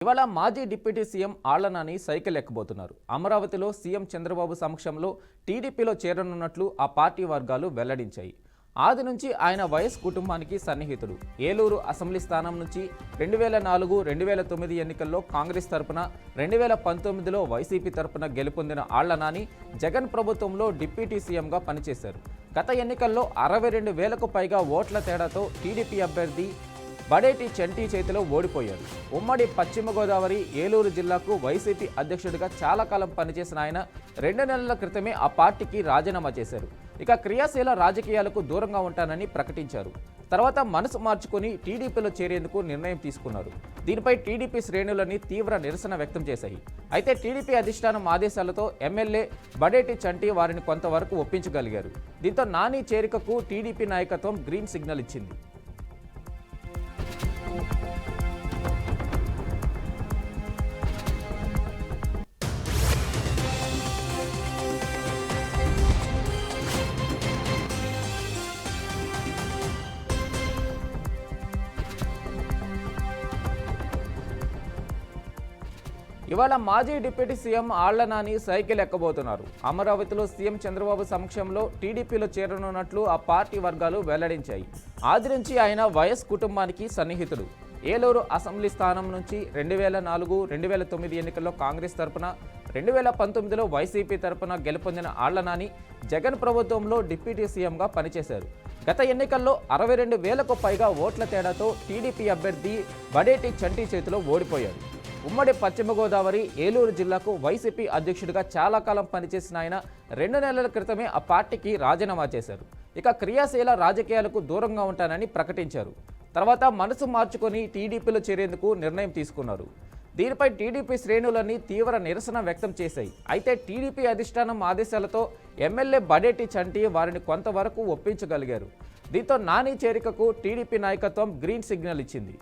ఇవాళ మాజీ deputy CM Alla Nani cycle ఎక్కబోతున్నారు. అమరావతిలో సీఎం చంద్రబాబు సమక్షంలో టీడీపీలో చేరనున్నట్లు ఆ పార్టీ వర్గాలు వెల్లడించాయి. ఆది నుంచి ఆయన వైఎస్ కుటుంబానికి సన్నిహితుడు. ఏలూరు అసెంబ్లీ స్థానం నుంచి 2004-2009 ఎన్నికల్లో కాంగ్రెస్ తరపున, 2019లో వైసీపీ తరపున గెలుపొందిన ఆళ్ల నాని జగన్ ప్రభుత్వంలో డిప్యూటీ సీఎంగా పనిచేశారు. గత ఎన్నికల్లో 62,000కు పైగా ఓట్ల తేడాతో టీడీపీ అభ్యర్థి బడేటి చంటి చేతిలో ఓడిపోయారు. ఉమ్మడి పశ్చిమ గోదావరి, ఏలూరు జిల్లాకు వైసీపీ అధ్యక్షుడిగా చాలా కాలం పనిచేసిన ఆయన 2 నెలల క్రితమే ఆ పార్టీకి రాజీనామా చేశారు. ఇక క్రియాశీల రాజకీయాలకు దూరంగా ఉంటానని ప్రకటించారు. తర్వాత మనసు మార్చుకుని టీడీపీలో చేరేందుకు నిర్ణయం తీసుకున్నారు. దీనిపై టీడీపీ శ్రేణులని తీవ్ర నిరసన వ్యక్తం చేశాయి. అయితే టీడీపీ అధిష్టానం ఆదేశాలతో ఎమ్మెల్యే బడేటి చంటి వారిని కొంతవరకు ఒప్పించగలిగారు. దీంతో నాని చేరికకు టీడీపీ నాయకత్వం గ్రీన్ సిగ్నల్ ఇచ్చింది. ఇవాళ మాజీ deputy CM Alla Nani cycle ఎక్కబోతున్నారు. అమరావతిలో సీఎం చంద్రబాబు సమక్షంలో టీడీపీలో చేరనున్నట్లు ఆ పార్టీ వర్గాలు వెల్లడించాయి. ఆది నుంచి ఆయన వైఎస్ కుటుంబానికి సన్నిహితుడు. ఏలూరు అసెంబ్లీ స్థానం నుంచి 2004-2009 ఎన్నికల్లో కాంగ్రెస్ తరపున, 2019లో వైసీపీ తరపున గెలుపొందిన ఆళ్ల నాని జగన్ ప్రభుత్వంలో డిప్యూటీ సీఎంగా పనిచేశారు. గత ఎన్నికల్లో 62,000కు పైగా ఓట్ల తేడాతో టీడీపీ అభ్యర్థి బడేటి చంటి చేతిలో ఓడిపోయారు. ఉమ్మడి పశ్చిమ గోదావరి, ఏలూరు జిల్లాకు వైసీపీ అధ్యక్షుడిగా చాలా కాలం పనిచేసిన ఆయన 2 నెలల క్రితమే ఆ పార్టీకి రాజీనామా చేశారు. ఇక క్రియాశీల రాజకీయాలకు దూరంగా ఉంటానని ప్రకటించారు. తర్వాత మనసు మార్చుకొని టీడీపీలో చేరేందుకు నిర్ణయం తీసుకున్నారు. దీనిపై టీడీపీ శ్రేణులన్నీ తీవ్ర నిరసన వ్యక్తం చేశాయి. అయితే టీడీపీ అధిష్టానం ఆదేశాలతో ఎమ్మెల్యే బడేటి చంటి వారిని కొంతవరకు ఒప్పించగలిగారు. దీంతో నాని చేరికకు టీడీపీ నాయకత్వం గ్రీన్ సిగ్నల్ ఇచ్చింది.